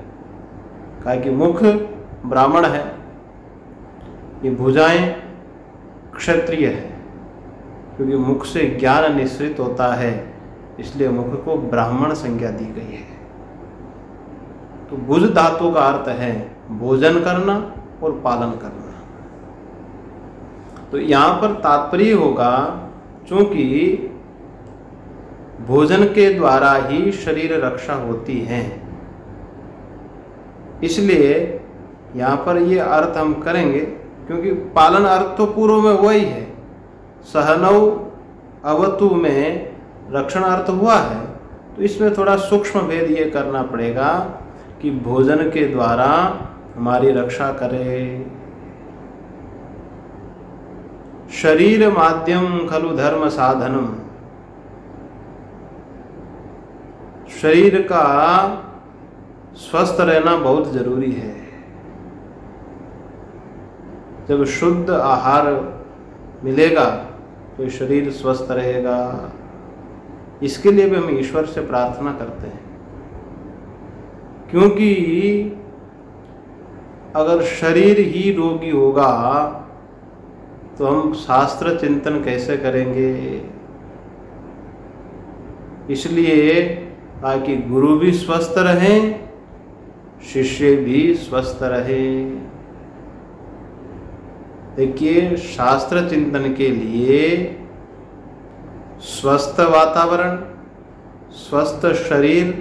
कहा कि मुख ब्राह्मण है, ये भुजाएं क्षत्रिय है, क्योंकि मुख से ज्ञान निश्रित होता है, इसलिए मुख को ब्राह्मण संज्ञा दी गई है। तो भुज धातु का अर्थ है भोजन करना और पालन करना। तो यहाँ पर तात्पर्य होगा, चूंकि भोजन के द्वारा ही शरीर रक्षा होती है, इसलिए यहाँ पर ये अर्थ हम करेंगे, क्योंकि पालन अर्थ तो पूर्व में हुआ ही है। सहनौ अवतु में रक्षण अर्थ हुआ है, तो इसमें थोड़ा सूक्ष्म भेद ये करना पड़ेगा कि भोजन के द्वारा हमारी रक्षा करे। शरीर माध्यम खलु धर्म साधनम, शरीर का स्वस्थ रहना बहुत जरूरी है। जब शुद्ध आहार मिलेगा तो शरीर स्वस्थ रहेगा। इसके लिए भी हम ईश्वर से प्रार्थना करते हैं, क्योंकि अगर शरीर ही रोगी होगा तो हम शास्त्र चिंतन कैसे करेंगे। इसलिए ताकि गुरु भी स्वस्थ रहे, शिष्य भी स्वस्थ रहे। देखिए, शास्त्र चिंतन के लिए स्वस्थ वातावरण, स्वस्थ शरीर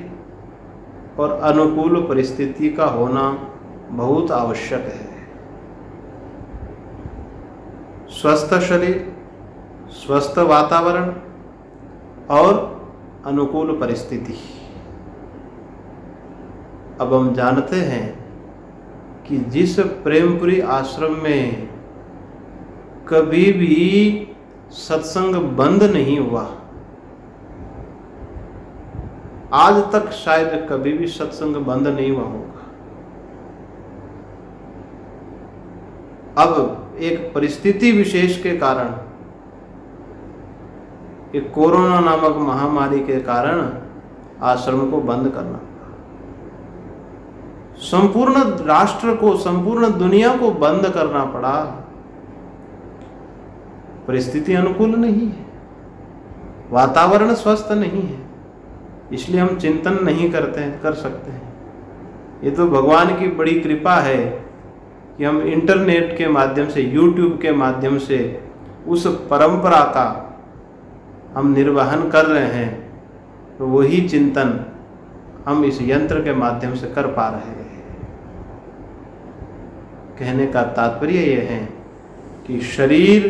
और अनुकूल परिस्थिति का होना बहुत आवश्यक है। स्वस्थ शरीर, स्वस्थ वातावरण और अनुकूल परिस्थिति। अब हम जानते हैं कि जिस प्रेमपुरी आश्रम में कभी भी सत्संग बंद नहीं हुआ, आज तक शायद कभी भी सत्संग बंद नहीं हुआ होगा। अब एक परिस्थिति विशेष के कारण, एक कोरोना नामक महामारी के कारण आश्रम को बंद करना पड़ा। संपूर्ण राष्ट्र को, संपूर्ण दुनिया को बंद करना पड़ा। परिस्थिति अनुकूल नहीं है, वातावरण स्वस्थ नहीं है, इसलिए हम चिंतन नहीं कर सकते हैं। ये तो भगवान की बड़ी कृपा है कि हम इंटरनेट के माध्यम से, यूट्यूब के माध्यम से उस परंपरा का हम निर्वहन कर रहे हैं, तो वही चिंतन हम इस यंत्र के माध्यम से कर पा रहे हैं। कहने का तात्पर्य यह है कि शरीर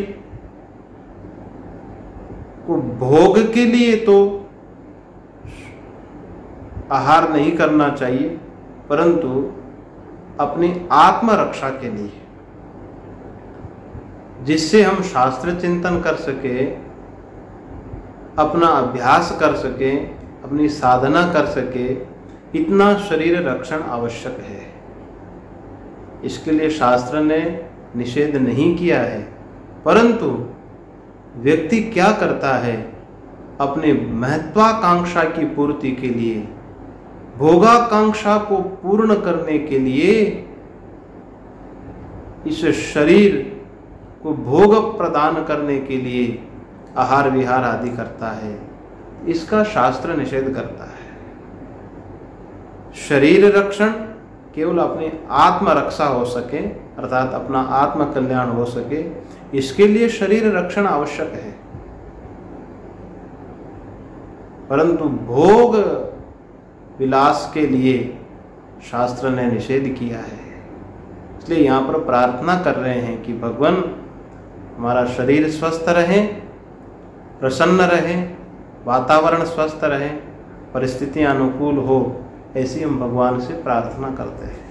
को भोग के लिए तो आहार नहीं करना चाहिए, परंतु अपनी आत्मरक्षा के लिए, जिससे हम शास्त्र चिंतन कर सके, अपना अभ्यास कर सके, अपनी साधना कर सके, इतना शरीर रक्षण आवश्यक है। इसके लिए शास्त्र ने निषेध नहीं किया है, परंतु व्यक्ति क्या करता है, अपने महत्वाकांक्षा की पूर्ति के लिए, भोगाकांक्षा को पूर्ण करने के लिए इस शरीर को भोग प्रदान करने के लिए आहार विहार आदि करता है। इसका शास्त्र निषेध करता है। शरीर रक्षण केवल अपनी आत्मरक्षा हो सके, अर्थात अपना आत्म कल्याण हो सके, इसके लिए शरीर रक्षण आवश्यक है। परंतु भोग विलास के लिए शास्त्र ने निषेध किया है। इसलिए यहाँ पर प्रार्थना कर रहे हैं कि भगवान हमारा शरीर स्वस्थ रहे, प्रसन्न रहे, वातावरण स्वस्थ रहे, परिस्थितियां अनुकूल हो, ऐसी हम भगवान से प्रार्थना करते हैं।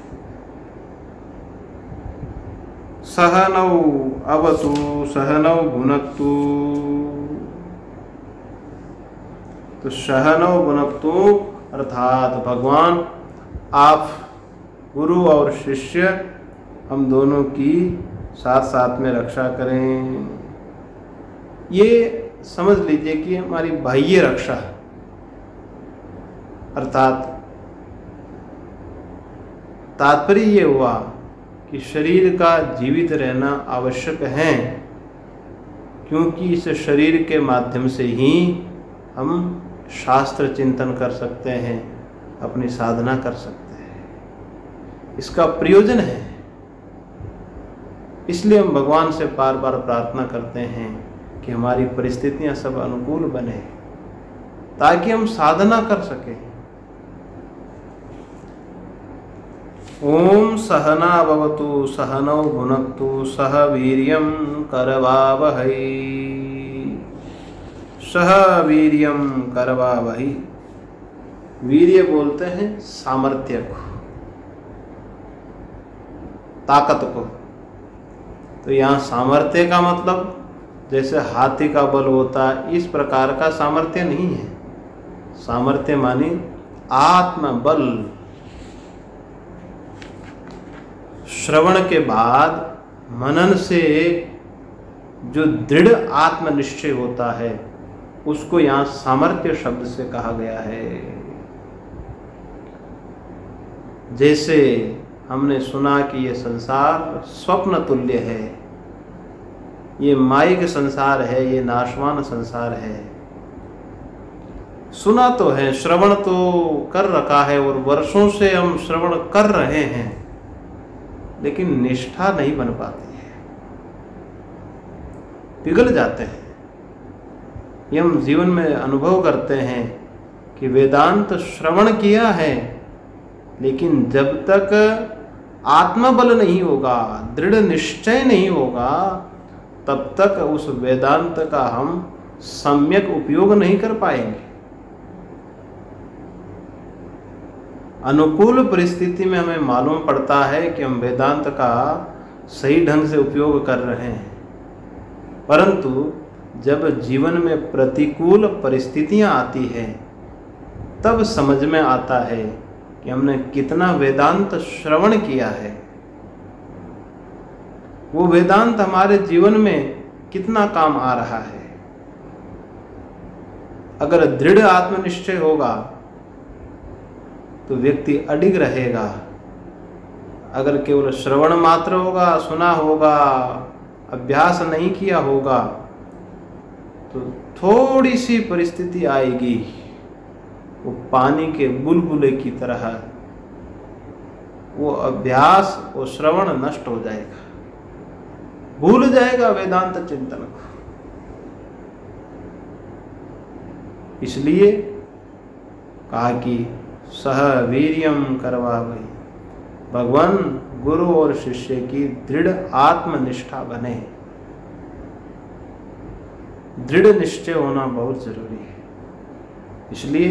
सहनौ अवतु सहनौ भुनक्तु। तो सहनौ भुनक्तु अर्थात भगवान आप गुरु और शिष्य हम दोनों की साथ साथ में रक्षा करें। ये समझ लीजिए कि हमारी बाह्य रक्षा, अर्थात तात्पर्य ये हुआ कि शरीर का जीवित रहना आवश्यक है, क्योंकि इस शरीर के माध्यम से ही हम शास्त्र चिंतन कर सकते हैं, अपनी साधना कर सकते हैं। इसका प्रयोजन है। इसलिए हम भगवान से बार बार प्रार्थना करते हैं कि हमारी परिस्थितियां सब अनुकूल बने, ताकि हम साधना कर सकें। ओम सहना भवतु सहनौ भुनक्तु सह वीर्यं करवावहै सह वीर्यं करवावहै। वीर्य बोलते हैं सामर्थ्य को, ताकत को। तो यहाँ सामर्थ्य का मतलब जैसे हाथी का बल होता है, इस प्रकार का सामर्थ्य नहीं है। सामर्थ्य मानी आत्मबल। श्रवण के बाद मनन से जो दृढ़ आत्मनिश्चय होता है, उसको यहाँ सामर्थ्य शब्द से कहा गया है। जैसे हमने सुना कि ये संसार स्वप्न तुल्य है, ये माइक संसार है, ये नाशवान संसार है। सुना तो है, श्रवण तो कर रखा है और वर्षों से हम श्रवण कर रहे हैं, लेकिन निष्ठा नहीं बन पाती है, पिघल जाते हैं। ये हम जीवन में अनुभव करते हैं कि वेदांत श्रवण किया है, लेकिन जब तक आत्मबल नहीं होगा, दृढ़ निश्चय नहीं होगा, तब तक उस वेदांत का हम सम्यक उपयोग नहीं कर पाएंगे। अनुकूल परिस्थिति में हमें मालूम पड़ता है कि हम वेदांत का सही ढंग से उपयोग कर रहे हैं, परंतु जब जीवन में प्रतिकूल परिस्थितियां आती हैं, तब समझ में आता है कि हमने कितना वेदांत श्रवण किया है, वो वेदांत हमारे जीवन में कितना काम आ रहा है। अगर दृढ़ आत्मनिश्चय होगा तो व्यक्ति अडिग रहेगा। अगर केवल श्रवण मात्र होगा, सुना होगा, अभ्यास नहीं किया होगा, तो थोड़ी सी परिस्थिति आएगी, वो पानी के बुलबुले की तरह वो अभ्यास, वो श्रवण नष्ट हो जाएगा, भूल जाएगा वेदांत चिंतन को। इसलिए कहा कि सह वीर्यम करवावहै। भगवान गुरु और शिष्य की दृढ़ आत्मनिष्ठा बने। दृढ़ निश्चय होना बहुत जरूरी है। इसलिए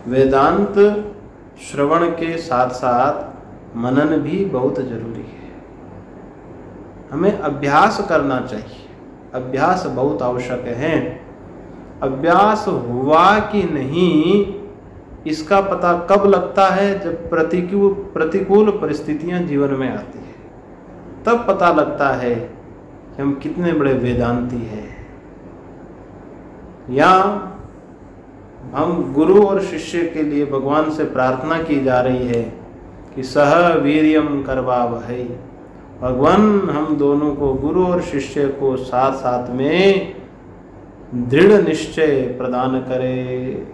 वेदांत श्रवण के साथ साथ मनन भी बहुत जरूरी है। हमें अभ्यास करना चाहिए, अभ्यास बहुत आवश्यक है। अभ्यास हुआ कि नहीं, इसका पता कब लगता है? जब प्रतिकूल परिस्थितियां जीवन में आती है, तब पता लगता है कि हम कितने बड़े वेदांती हैं। या हम गुरु और शिष्य के लिए भगवान से प्रार्थना की जा रही है कि सह वीर्यम करवावहै। भगवान हम दोनों को, गुरु और शिष्य को साथ साथ में दृढ़ निश्चय प्रदान करे,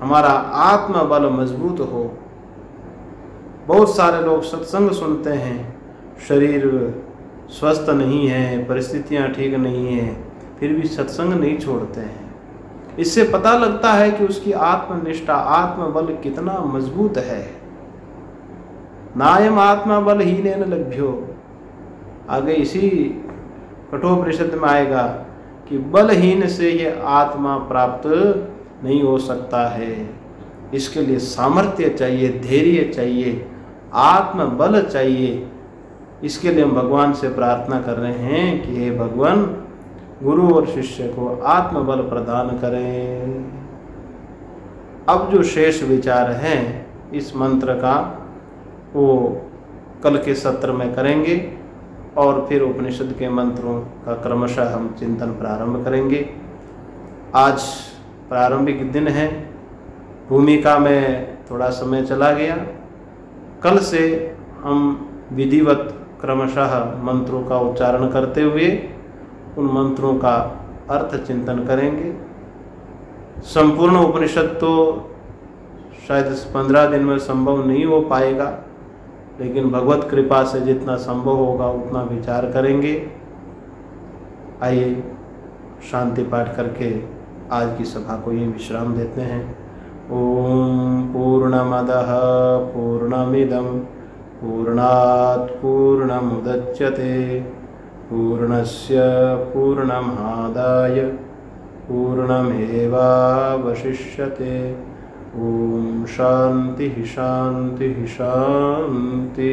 हमारा आत्मबल मजबूत हो। बहुत सारे लोग सत्संग सुनते हैं, शरीर स्वस्थ नहीं है, परिस्थितियां ठीक नहीं है, फिर भी सत्संग नहीं छोड़ते हैं। इससे पता लगता है कि उसकी आत्मनिष्ठा, आत्मबल कितना मजबूत है। नायम आत्मबल हीनेन लभ्यो, आगे इसी कठोपनिषद में आएगा कि बलहीन से ये आत्मा प्राप्त नहीं हो सकता है। इसके लिए सामर्थ्य चाहिए, धैर्य चाहिए, आत्मबल चाहिए। इसके लिए हम भगवान से प्रार्थना कर रहे हैं कि हे भगवान, गुरु और शिष्य को आत्मबल प्रदान करें। अब जो शेष विचार हैं इस मंत्र का, वो कल के सत्र में करेंगे और फिर उपनिषद के मंत्रों का क्रमशः हम चिंतन प्रारंभ करेंगे। आज प्रारंभिक दिन है, भूमिका में थोड़ा समय चला गया। कल से हम विधिवत क्रमशः मंत्रों का उच्चारण करते हुए उन मंत्रों का अर्थ चिंतन करेंगे। संपूर्ण उपनिषद तो शायद 15 दिन में संभव नहीं हो पाएगा, लेकिन भगवत कृपा से जितना संभव होगा उतना विचार करेंगे। आइए शांति पाठ करके आज की सभा को ये विश्राम देते हैं। ओम पूर्णमदः पूर्णमिदं पूर्णात् पूर्णमुदच्यते पूर्णस्य पूर्णमादाय पूर्णमेवावशिष्यते। ओम शांति शांति शांति।